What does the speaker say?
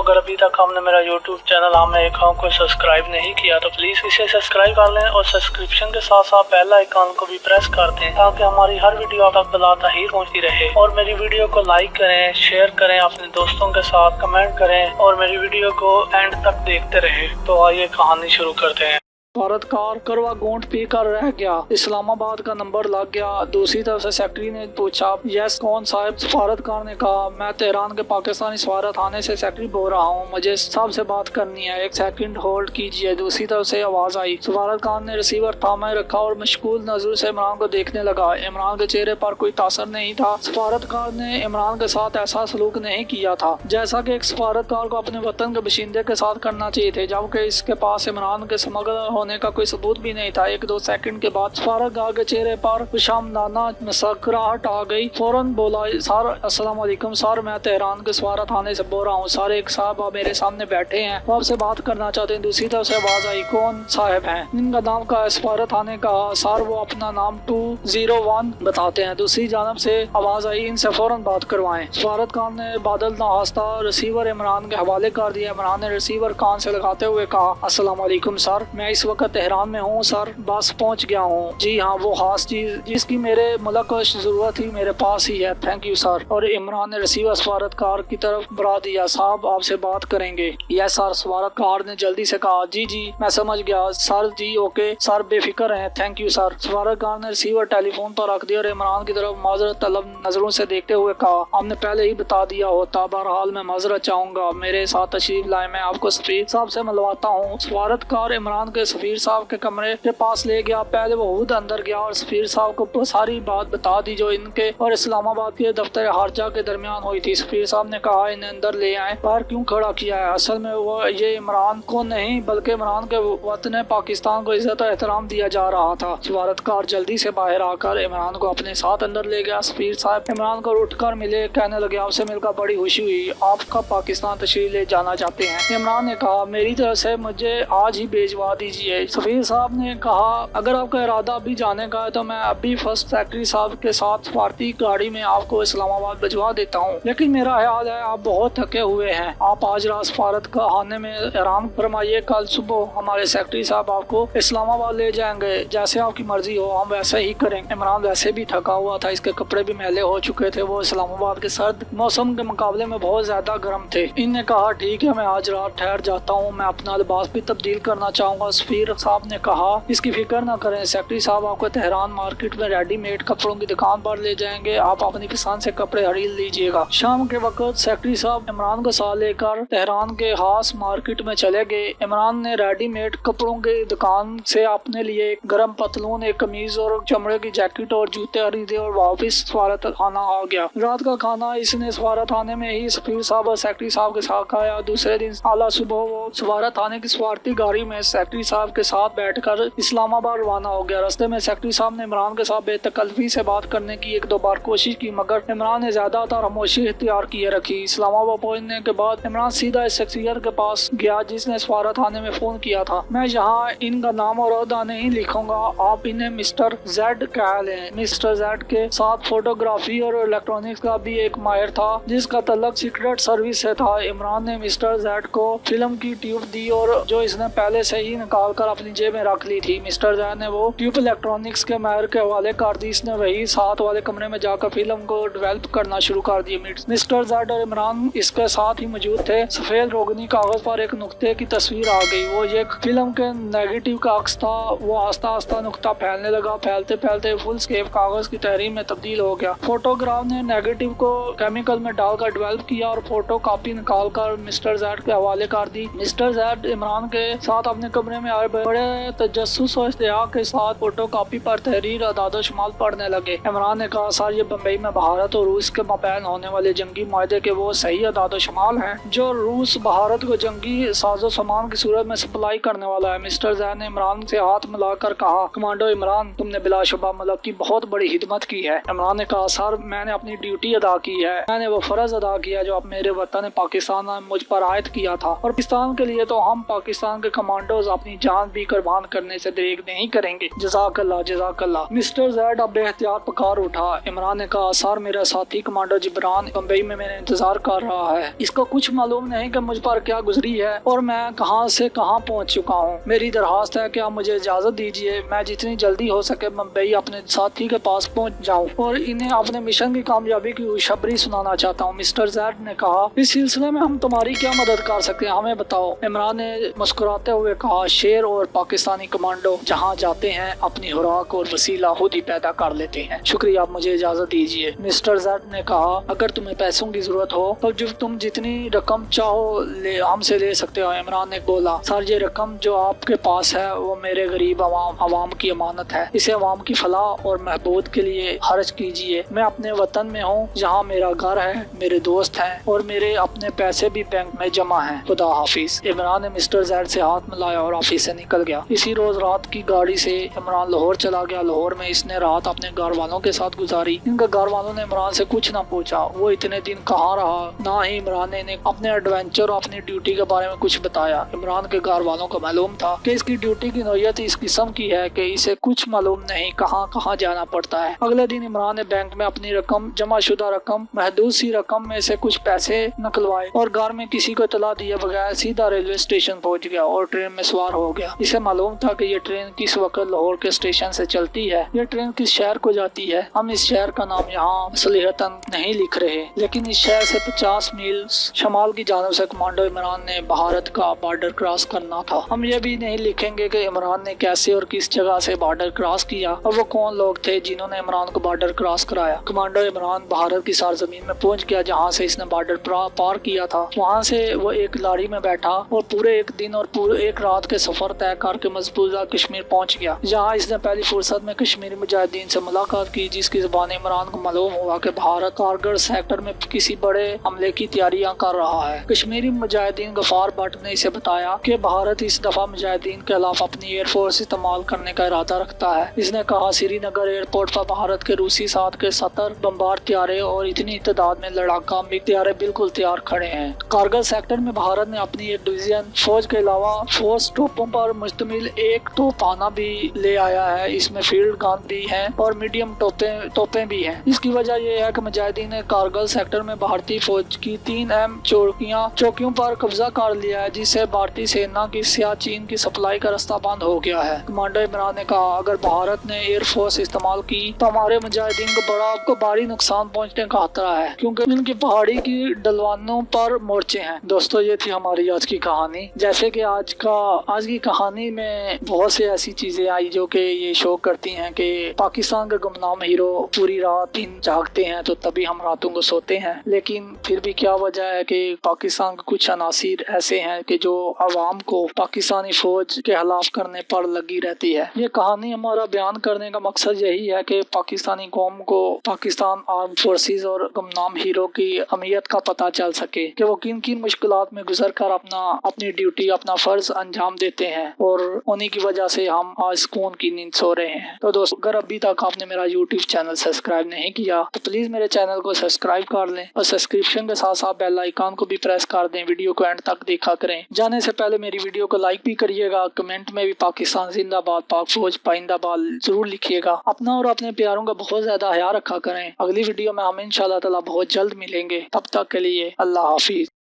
अगर अभी तक आपने मेरा यूट्यूब चैनल आमिर खां को सब्सक्राइब नहीं किया तो प्लीज इसे सब्सक्राइब कर लें और सब्सक्रिप्शन के साथ साथ बेल आइकन को भी प्रेस कर दें ताकि हमारी हर वीडियो आप तक बलाताहीर पहुंचती रहे। और मेरी वीडियो को लाइक करें, शेयर करें अपने दोस्तों के साथ, कमेंट करें और मेरी वीडियो को एंड तक देखते रहे। तो आइए कहानी शुरू करते हैं। सफारतकार करवा गोंट पी कर रह गया, इस्लामाबाद का नंबर लग गया। दूसरी तरफ से सेक्रेटरी ने पूछा, यस कौन साहब? सफारतकार ने कहा, मैं तेहरान के पाकिस्तानी सफारत खाने से सेक्रेटरी बोल रहा हूँ, मुझे साहब से बात करनी है, एक सेकंड होल्ड कीजिए। दूसरी तरफ से आवाज आई। सफारतकार ने रिसीवर थामे रखा और मशगूल नजर से इमरान को देखने लगा। इमरान के चेहरे पर कोई तासर नहीं था। सफारतकार ने इमरान के साथ ऐसा सलूक नहीं किया था जैसा कि एक सफारतकार को अपने वतन के बशिंदे के साथ करना चाहिए थे, जबकि इसके पास इमरान के स्मगलर होने का कोई सबूत भी नहीं था। एक दो सेकंड के बाद सफारतकार के चेहरे पर खुशामदाना मुस्कुराहट आ गई। फौरन बोला, सर अस्सलाम वालेकुम सर, मैं तेहरान के सफारत खाने से बोल रहा हूँ। सर एक साहब आप मेरे सामने बैठे हैं, वो आपसे बात करना चाहते हैं। दूसरी तरफ से आवाज आई, कौन साहब हैं? इनका नाम का सफारत खाने का सर वो अपना नाम 201 बताते हैं। दूसरी जानब से आवाज आई, इनसे फौरन बात करवाएं। सफारतकार ने बादल नहास्ता रिसीवर इमरान के हवाले कर दिया। इमरान ने रिसीवर कान से लगाते हुए कहा, अस्सलाम वालेकुम सर, मैं इस वक्त तेहरान में हूँ सर, बस पहुँच गया हूँ। जी हाँ, वो खास चीज जिसकी मेरे मुल्क को जरूरत थी मेरे पास ही है, थैंक यू सर। और इमरान ने रिसीवर सफारतकार की तरफ बढ़ा दिया, साहब आपसे बात करेंगे। Yes sir. सफारतकार ने जल्दी से कहा, जी जी मैं समझ गया सर, जी ओके सर, बेफिक्र हैं, थैंक यू सर। सफारतकार ने रिसीवर टेलीफोन पर रख दिया और इमरान की तरफ माजरत तलब नजरों से देखते हुए कहा, आपने पहले ही बता दिया होता, बहरहाल मैं माजरत चाहूंगा, मेरे साथ तशरीफ लाए, मैं आपको सफीर साहब से मिलवाता हूँ। सफारतकार इमरान के सफीर साहब के कमरे के पास ले गया। पहले वो खुद अंदर गया और सफीर साहब को सारी बात बता दी जो इनके और इस्लामाबाद के दफ्तर हारजा के दरमियान हुई थी। सफीर साहब ने कहा, इन्हें अंदर ले आए। बाहर क्यों खड़ा किया है? असल में वो ये इमरान को नहीं बल्कि इमरान के वतन पाकिस्तान को इज्जत और एहतराम दिया जा रहा था। सफारतकार जल्दी से बाहर आकर इमरान को अपने साथ अंदर ले गया। सफीर साहब इमरान को उठकर मिले, कहने लगे, आपसे मिलकर बड़ी खुशी हुई, आपका पाकिस्तान तशरीफ ले जाना चाहते हैं? इमरान ने कहा, मेरी तरफ से मुझे आज ही भेजवा दीजिए। सफीर साहब ने कहा, अगर आपका इरादा अभी जाने का है तो मैं अभी फर्स्ट सेक्रेटरी साहब के साथ सफारती गाड़ी में आपको इस्लामाबाद भिजवा देता हूँ, लेकिन मेरा ख्याल है आप बहुत थके हुए हैं, आप आज रात सफारत का खाने में आराम फरमाइए, कल सुबह हमारे सेक्रेटरी साहब आपको इस्लामाबाद ले जाएंगे, जैसे आपकी मर्जी हो हम वैसे ही करेंगे। इमरान वैसे भी थका हुआ था, इसके कपड़े भी मैले हो चुके थे, वो इस्लामाबाद के सर्द मौसम के मुकाबले में बहुत ज्यादा गर्म थे। इनने कहा, ठीक है मैं आज रात ठहर जाता हूँ, मैं अपना लिबास भी तब्दील करना चाहूँगा। सफीर साहब ने कहा, इसकी फिक्र न करें, सेक्रेटरी साहब आपको तेहरान मार्केट में रेडीमेड कपड़ों की दुकान पर ले जाएंगे, आप अपनी पसंद से कपड़े खरीद लीजिएगा। शाम के वक्त सेक्रेटरी साहब इमरान को साथ लेकर तेहरान के खास मार्केट में चले गए। इमरान ने रेडीमेड कपड़ों की दुकान से अपने लिए एक गर्म पतलून, एक कमीज और चमड़े की जैकेट और जूते खरीदे और वापस सफारत खाना आ गया। रात का खाना इसने सफारत खाने में ही सफीर साहब और सेक्रेटरी साहब के साथ खाया। दूसरे दिन आला सुबह वो सफारत खाने की सफारती गाड़ी में सेक्रेटरी साहब के साथ बैठकर इस्लामाबाद रवाना हो गया। रास्ते में सेक्रेटरी साहब ने इमरान के साथ बेतकल्फी से बात करने की एक दो बार कोशिश की, मगर इमरान ने ज्यादातर खामोशी इख्तियार किए रखी। इस्लामाबाद पहुंचने के बाद इमरान सीधा इस शख्सियत के पास गया जिसने सफारत खाने में फोन किया था। मैं यहाँ इनका नाम और ओहदा नहीं लिखूंगा, आप इन्हें मिस्टर जेड कह लें। मिस्टर जेड के साथ फोटोग्राफी और इलेक्ट्रॉनिक्स का भी एक माहिर था जिसका तल्लक सीक्रेट सर्विस से था। इमरान ने मिस्टर जेड को फिल्म की ट्यूब दी और जो इसने पहले से ही निकाल कर अपनी जेब में रख ली थी। मिस्टर जेड ने वो ट्यूब इलेक्ट्रॉनिक्स के माहिर के हवाले कर दी। इसने वही साथ वाले कमरे में जाकर फिल्म को डेवलप करना शुरू कर दिया। मिस्टर जेड और इमरान इसके साथ ही मौजूद थे। सफेद रोगनी कागज पर एक नुक्ते की तस्वीर आ गई, वो ये फिल्म के नेगेटिव का अक्स था। वो आस्ता आस्ता नुक्ता फैलने लगा, फैलते फैलते फुल स्केप कागज की तहरीर में तब्दील हो गया। फोटोग्राफ ने नेगेटिव को केमिकल में डालकर डेवलप किया और फोटो कॉपी निकाल कर मिस्टर जेड के हवाले कर दी। मिस्टर जेड इमरान के साथ अपने कमरे में आए, बड़े तजस्सुस और इश्तियाक के साथ फोटो कॉपी पर तहरीर अदाद शुमाल पढ़ने लगे। इमरान ने कहा, सर ये बम्बई में भारत और रूस के मबैन होने वाले जंगी माहदे के वो सही अदाद शुमाल हैं जो रूस भारत को जंगी साजो सामान की सूरत में सप्लाई करने वाला है। मिस्टर जैन ने इमरान से हाथ मिलाकर कहा, कमांडो इमरान, तुमने बिलाशुबा मुल्क की बहुत बड़ी खिदमत की है। इमरान ने कहा, सर मैंने अपनी ड्यूटी अदा की है, मैंने वो फर्ज अदा किया जो अब मेरे वतन पाकिस्तान ने मुझ पर आयद किया था और पाकिस्तान के लिए तो हम पाकिस्तान के कमांडोज अपनी जान جان بھی قربان کرنے سے دریغ نہیں کریں گے۔ جزاک اللہ جزاک اللہ۔ مسٹر زیڈ اب بے احتیاط پکار اٹھا۔ عمران نے کہا سر میرا ساتھی کمانڈر جبران بمبئی میں میرے انتظار کر رہا ہے، اس کو کچھ معلوم نہیں کہ مجھ پر کیا گزری ہے اور میں کہاں سے کہاں پہنچ چکا ہوں۔ میری درخواست ہے کہ آپ مجھے اجازت دیجیے، میں جتنی جلدی ہو سکے بمبئی اپنے ساتھی کے پاس پہنچ جاؤں اور انہیں اپنے مشن کی کامیابی کی خوشخبری سنانا چاہتا ہوں۔ مسٹر زیڈ نے کہا اس سلسلے میں ہم تمہاری کیا مدد کر سکتے ہیں، ہمیں بتاؤ۔ عمران نے مسکراتے ہوئے کہا شیر اور پاکستانی کمانڈو جہاں جاتے ہیں اپنی خوراک اور وسیلہ خود ہی پیدا کر لیتے ہیں، شکریہ، آپ مجھے اجازت دیجیے۔ مسٹر زیڈ نے کہا اگر تمہیں پیسوں کی ضرورت ہو تو جو تم جتنی رقم چاہو ہم سے لے سکتے ہو۔ عمران نے بولا سر یہ رقم جو آپ کے پاس ہے وہ میرے غریب عوام کی امانت ہے، اسے عوام کی فلاح اور بہبود کے لیے خرچ کیجیے۔ میں اپنے وطن میں ہوں جہاں میرا گھر ہے، میرے دوست ہیں اور میرے اپنے پیسے بھی بینک میں جمع ہیں، خدا حافظ۔ عمران نے مسٹر زیڈ سے ہاتھ ملایا اور آفس سے نکل گیا۔ اسی روز رات کی گاڑی سے عمران لاہور چلا گیا۔ لاہور میں اس نے رات اپنے گھر والوں کے ساتھ گزاری۔ ان کے گھر والوں نے عمران سے کچھ نہ پوچھا، وہ اتنے دن کہاں رہا، نہ ہی عمران نے اپنے ایڈونچر اور اپنی ڈیوٹی کے بارے میں کچھ بتایا۔ عمران کے گھر والوں کو معلوم تھا کہ اس کی ڈیوٹی کی نوعیت اس قسم کی ہے کہ اسے کچھ معلوم نہیں کہاں جانا پڑتا ہے۔ اگلے دن عمران نے بینک میں اپنی رقم جمع شدہ رقم محدود سی رقم میں سے کچھ پیسے نکلوائے اور گھر میں کسی کو اطلاع دیے بغیر سیدھا ریلوے اسٹیشن پہنچ گیا اور ٹرین میں سوار ہو گیا۔ اسے معلوم تھا کہ یہ ٹرین کس وقت لاہور کے اسٹیشن سے چلتی ہے، یہ ٹرین کس شہر کو جاتی ہے۔ ہم اس شہر کا نام یہاں صریحتاً نہیں لکھ رہے، لیکن اس شہر سے 50 میل شمال کی جانب سے کمانڈو عمران نے بھارت کا بارڈر کراس کرنا تھا۔ ہم یہ بھی نہیں لکھیں گے کہ عمران نے کیسے اور کس جگہ سے بارڈر کراس کیا اور وہ کون لوگ تھے جنہوں نے عمران کو بارڈر کراس کرایا۔ کمانڈو عمران بھارت کی سرزمین میں پہنچ گیا جہاں سے اس نے بارڈر پار کیا تھا۔ وہاں سے وہ ایک گاڑی میں بیٹھا اور پورے ایک دن اور پورے ایک رات کے سفر طے کر کے مقبوضہ کشمیر پہنچ گیا، جہاں اس نے پہلی فرصت میں کشمیری مجاہدین سے ملاقات کی، جس کی زبان عمران کو معلوم ہوا کہ بھارت کارگل سیکٹر میں کسی بڑے حملے کی تیاریاں کر رہا ہے۔ کشمیری مجاہدین غفار بٹ نے اسے بتایا کہ بھارت اس دفعہ مجاہدین کے خلاف اپنی ایئر فورس استعمال کرنے کا ارادہ رکھتا ہے۔ اس نے کہا سری نگر ایئرپورٹ پر بھارت کے روسی ساتھ کے 70 بمبار طیارے اور اتنی تعداد میں لڑاکا طیارے بالکل تیار کھڑے ہیں۔ کارگل سیکٹر میں بھارت نے اپنی ایک ڈویژن فوج کے علاوہ فورس توپوں پر مشتمل ایک توپخانہ بھی لے آیا ہے، اس میں فیلڈ گن بھی ہیں اور میڈیم توپیں بھی ہیں۔ اس کی وجہ یہ ہے کہ مجاہدین نے کارگل سیکٹر میں بھارتی فوج کی 3 اہم چوکیوں پر قبضہ کر لیا ہے، جس سے بھارتی سینا کی سیاچین کی سپلائی کا راستہ بند ہو گیا ہے۔ کمانڈر عمران نے کہا اگر بھارت نے ایئر فورس استعمال کی تو ہمارے مجاہدین کو بڑا نقصان پہنچنے کا خطرہ ہے، کیونکہ ان کی پہاڑی کی ڈلوانوں پر مورچے ہیں۔ دوستو یہ تھی ہماری آج کی کہانی۔ جیسے کہ آج کی کہانی میں بہت سے ایسی چیزیں آئی جو کہ یہ شو کرتی ہیں کہ پاکستان کے گمنام ہیرو پوری رات دن جاگتے ہیں تو تبھی ہم راتوں کو سوتے ہیں، لیکن پھر بھی کیا وجہ ہے کہ پاکستان کے کچھ عناصر ایسے ہیں کہ جو عوام کو پاکستانی فوج کے خلاف کرنے پر لگی رہتی ہے۔ یہ کہانی ہمارا بیان کرنے کا مقصد یہی ہے کہ پاکستانی قوم کو پاکستان آرم فورسز اور گمنام ہیرو کی اہمیت کا پتہ چل سکے کہ وہ کن کن مشکلات میں گزر کر اپنی ڈیوٹی اپنا فرض انجام دیتے ہیں اور انہی کی وجہ سے ہم آج سکون کی نیند سو رہے ہیں۔ تو دوستو اگر ابھی تک آپ نے میرا یوٹیوب چینل سبسکرائب نہیں کیا تو پلیز میرے چینل کو سبسکرائب کر لیں اور سبسکرپشن کے ساتھ ساتھ بیل آئیکن کو بھی پریس کر دیں، ویڈیو کو اینڈ تک دیکھا کریں۔ جانے سے پہلے میری ویڈیو کو لائک بھی کریے گا، کمنٹ میں بھی پاکستان زندہ باد، پاک فوج پائندہ باد ضرور لکھیے گا۔ اپنا اور اپنے پیاروں کا بہت زیادہ خیال رکھا کریں۔ اگلی ویڈیو میں ہم انشاءاللہ تعالی بہت جلد ملیں گے، تب تک کے لیے اللہ حافظ۔